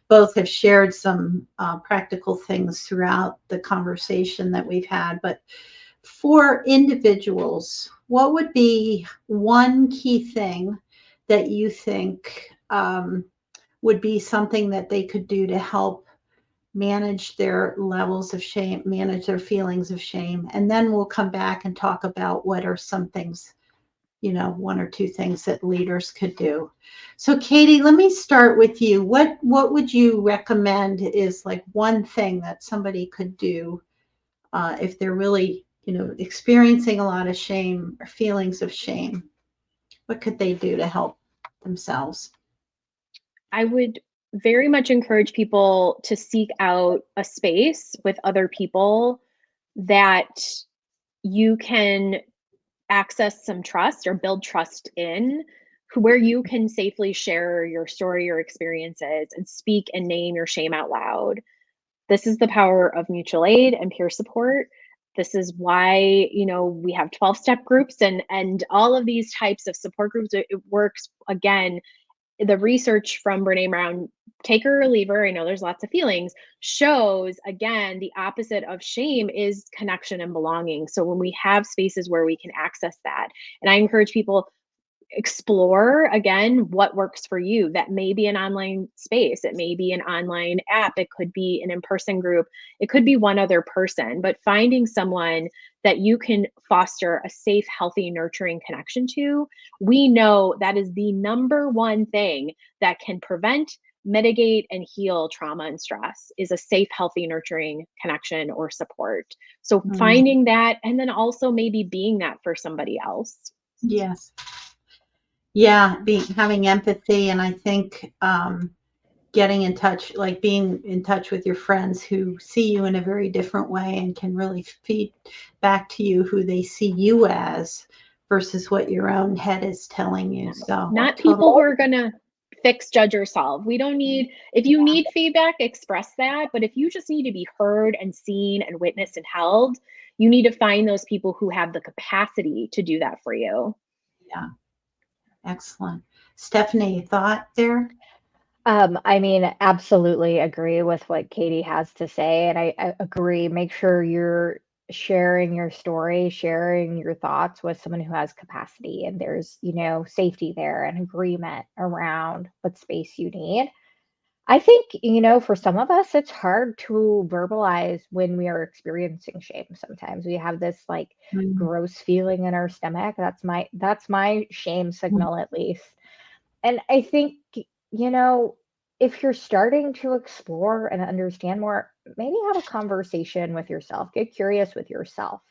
A: both have shared some practical things throughout the conversation that we've had, but for individuals, what would be one key thing that you think would be something that they could do to help manage their levels of shame, manage their feelings of shame? And then we'll come back and talk about what are some things, one or two things that leaders could do. So Katie, let me start with you. What would you recommend is like one thing that somebody could do if they're really, experiencing a lot of shame or feelings of shame? What could they do to help themselves?
B: I would very much encourage people to seek out a space with other people that you can access some trust or build trust in, where you can safely share your story, your experiences, and speak and name your shame out loud. This is the power of mutual aid and peer support. This is why, we have 12-step groups and all of these types of support groups. It works again. The research from Brene Brown, take her or leave her, I know there's lots of feelings, shows again the opposite of shame is connection and belonging. So when we have spaces where we can access that, and I encourage people, explore again what works for you. That may be an online space, it may be an online app, it could be an in-person group, it could be one other person, but finding someone that you can foster a safe, healthy, nurturing connection to, we know that is the number one thing that can prevent, mitigate, and heal trauma and stress is a safe, healthy, nurturing connection or support. So finding that, and then also maybe being that for somebody else.
A: Yes. Yeah, having empathy, and I think getting in touch, like being in touch with your friends who see you in a very different way and can really feed back to you who they see you as versus what your own head is telling you. So
B: Not people who are going to fix, judge, or solve. We don't need, if you need feedback, express that. But if you just need to be heard and seen and witnessed and held, you need to find those people who have the capacity to do that for you.
A: Yeah. Excellent. Stephanie, thought there?
C: Absolutely agree with what Katie has to say. And I agree. Make sure you're sharing your story, sharing your thoughts with someone who has capacity and there's, safety there and agreement around what space you need. I think, for some of us, it's hard to verbalize when we are experiencing shame. Sometimes we have this like gross feeling in our stomach. That's my shame signal, at least. And I think, you know, if you're starting to explore and understand more, maybe have a conversation with yourself, get curious with yourself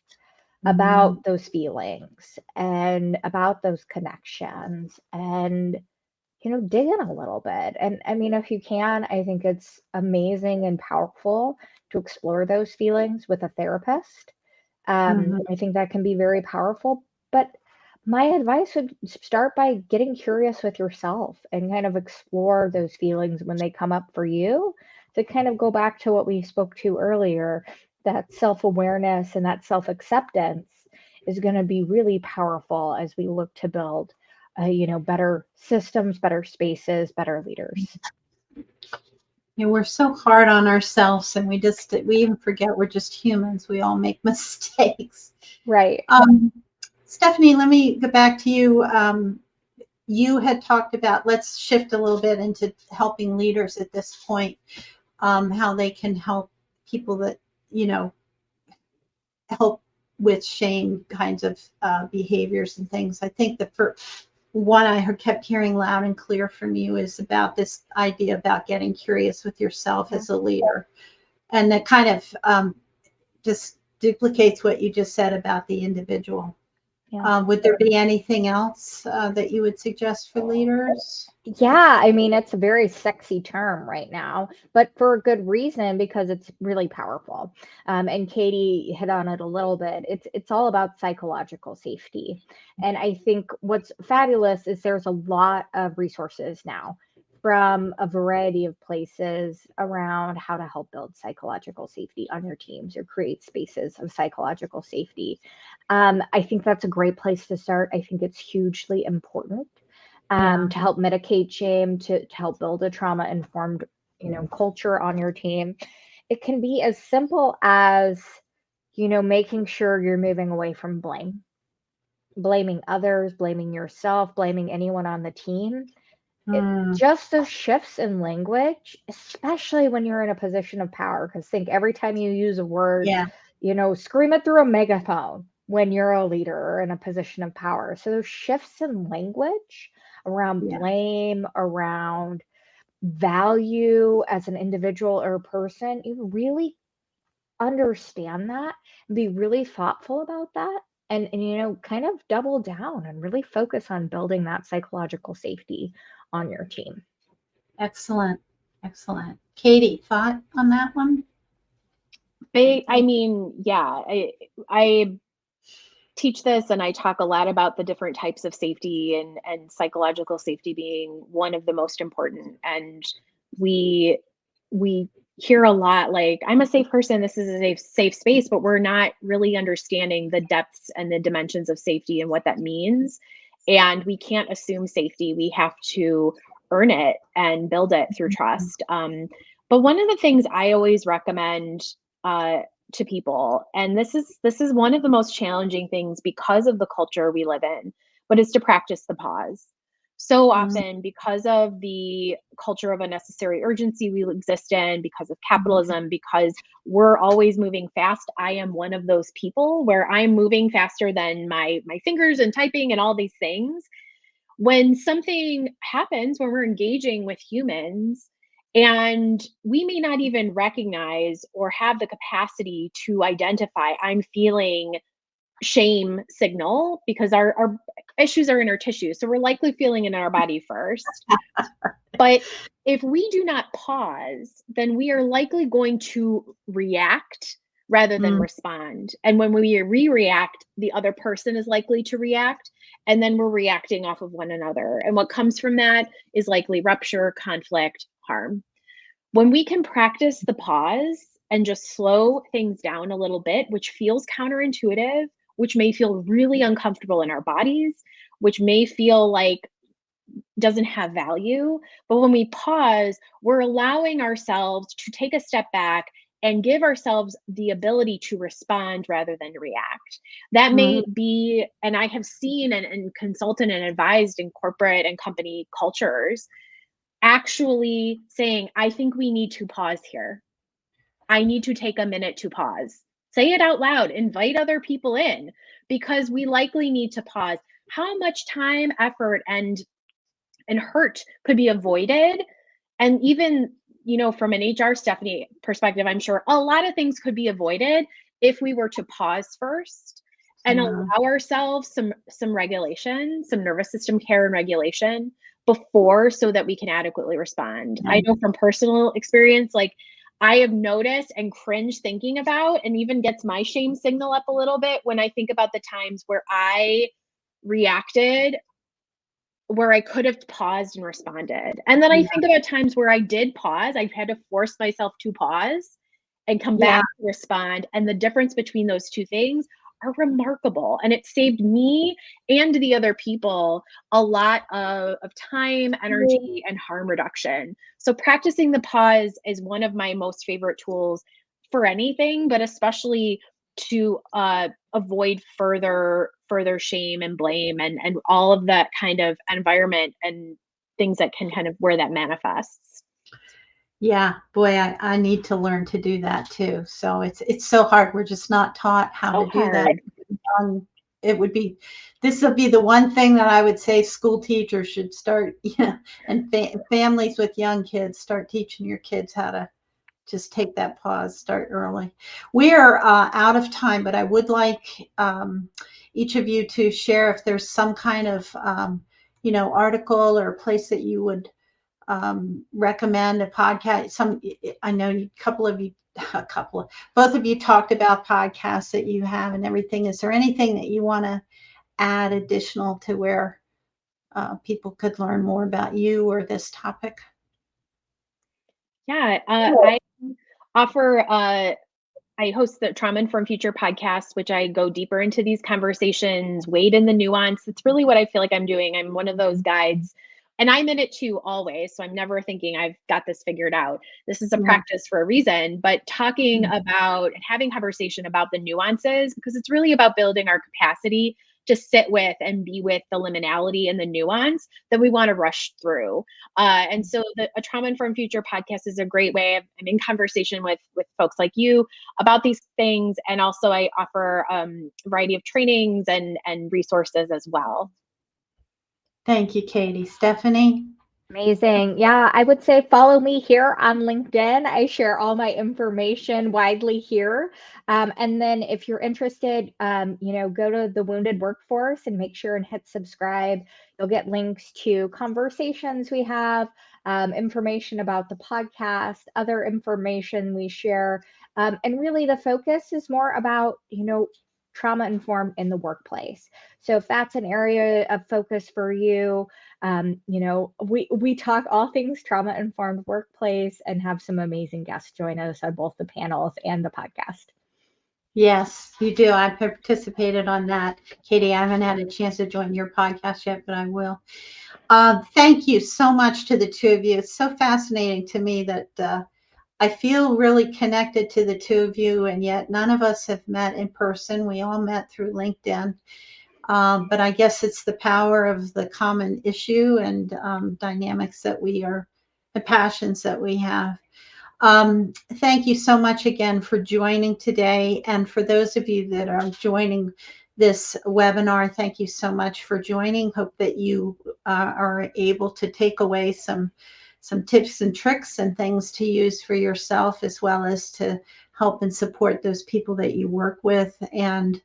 C: about those feelings and about those connections and, dig in a little bit. And I mean, if you can, I think it's amazing and powerful to explore those feelings with a therapist. I think that can be very powerful. But my advice would start by getting curious with yourself and kind of explore those feelings when they come up for you, to kind of go back to what we spoke to earlier, that self awareness and that self acceptance is going to be really powerful as we look to build better systems, better spaces, better leaders.
A: We're so hard on ourselves, and we even forget we're just humans. We all make mistakes.
C: Right.
A: Stephanie, let me go back to you. You had talked about, let's shift a little bit into helping leaders at this point, how they can help people that, help with shame kinds of behaviors and things. I think the first one I kept hearing loud and clear from you is about this idea about getting curious with yourself as a leader. And that kind of just duplicates what you just said about the individual.
C: Yeah.
A: Would there be anything else that you would suggest for leaders?
C: Yeah, I mean, it's a very sexy term right now, but for a good reason, because it's really powerful. And Katie hit on it a little bit. It's all about psychological safety. And I think what's fabulous is there's a lot of resources now from a variety of places around how to help build psychological safety on your teams or create spaces of psychological safety. I think that's a great place to start. I think it's hugely important to help mitigate shame, to help build a trauma-informed, culture on your team. It can be as simple as, making sure you're moving away from blaming others, blaming yourself, blaming anyone on the team. Just those shifts in language, especially when you're in a position of power, because think every time you use a word, scream it through a megaphone when you're a leader or in a position of power. So those shifts in language around blame, around value as an individual or a person, you really understand that and be really thoughtful about that. And kind of double down and really focus on building that psychological safety on your team.
A: Excellent. Katie, thought on that one?
B: I teach this and I talk a lot about the different types of safety and psychological safety being one of the most important. And we hear a lot like, I'm a safe person, this is a safe space, but we're not really understanding the depths and the dimensions of safety and what that means. And we can't assume safety. We have to earn it and build it through trust. But one of the things I always recommend to people, and this is one of the most challenging things because of the culture we live in, but is to practice the pause. So often, because of the culture of unnecessary urgency we exist in, because of capitalism, because we're always moving fast, I am one of those people where I'm moving faster than my fingers and typing and all these things. When something happens, when we're engaging with humans, and we may not even recognize or have the capacity to identify, I'm feeling shame signal, because our issues are in our tissue. So we're likely feeling it in our body first. But if we do not pause, then we are likely going to react rather than respond. And when we react, the other person is likely to react. And then we're reacting off of one another. And what comes from that is likely rupture, conflict, harm. When we can practice the pause and just slow things down a little bit, which feels counterintuitive, which may feel really uncomfortable in our bodies, which may feel like doesn't have value. But when we pause, we're allowing ourselves to take a step back and give ourselves the ability to respond rather than react. That may be, and I have seen and consulted and advised in corporate and company cultures, actually saying, I think we need to pause here. I need to take a minute to pause. Say it out loud, invite other people in, because we likely need to pause. How much time, effort, and hurt could be avoided? And even, from an HR Stephanie perspective, I'm sure a lot of things could be avoided if we were to pause first and allow ourselves some regulation, some nervous system care and regulation before, so that we can adequately respond. I know from personal experience, like I have noticed and cringe thinking about, and even gets my shame signal up a little bit when I think about the times where I reacted, where I could have paused and responded. And then I think about times where I did pause, I've had to force myself to pause and come back to respond. And the difference between those two things are remarkable. And it saved me and the other people a lot of time, energy, and harm reduction. So practicing the pause is one of my most favorite tools for anything, but especially to avoid further shame and blame and all of that kind of environment and things that can kind of where that manifests.
A: Yeah, boy, I need to learn to do that too. So it's so hard. We're just not taught how
B: So
A: to do that.
B: hard.
A: It would be, this will be the one thing that I would say school teachers should start, yeah, and families with young kids, start teaching your kids how to just take that pause, start early. We are out of time, but I would like each of you to share if there's some kind of, article or place that you would recommend, a podcast. I know both of you talked about podcasts that you have and everything. Is there anything that you want to add additional to where people could learn more about you or this topic?
B: Yeah, I offer I host the Trauma Informed Future podcast, which I go deeper into these conversations, wade in the nuance. It's really what I feel like I'm doing. I'm one of those guides, and I'm in it too always. So I'm never thinking I've got this figured out. This is a
A: Yeah.
B: practice for a reason, but talking about and having conversation about the nuances, because it's really about building our capacity to sit with and be with the liminality and the nuance that we want to rush through. And so a Trauma Informed Future podcast is a great way. I'm in conversation with folks like you about these things, and also I offer a variety of trainings and resources as well.
A: Thank you, Katie. Stephanie?
C: Amazing. Yeah, I would say follow me here on LinkedIn. I share all my information widely here. And then if you're interested, go to the Wounded Workforce and make sure and hit subscribe. You'll get links to conversations we have, information about the podcast, other information we share. And really the focus is more about, trauma informed in the workplace. So if that's an area of focus for you, we talk all things trauma informed workplace and have some amazing guests join us on both the panels and the podcast.
A: Yes, you do. I participated on that. Katie, I haven't had a chance to join your podcast yet, but I will. Thank you so much to the two of you. It's so fascinating to me that I feel really connected to the two of you, and yet none of us have met in person. We all met through LinkedIn. But I guess it's the power of the common issue and dynamics that the passions that we have. Thank you so much again for joining today. And for those of you that are joining this webinar, thank you so much for joining. Hope that you are able to take away some tips and tricks and things to use for yourself, as well as to help and support those people that you work with and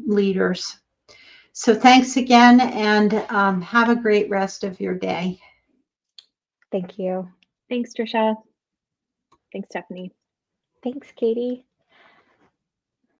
A: leaders. So thanks again, and have a great rest of your day.
C: Thank you.
B: Thanks, Trisha. Thanks, Stephanie.
C: Thanks, Katie.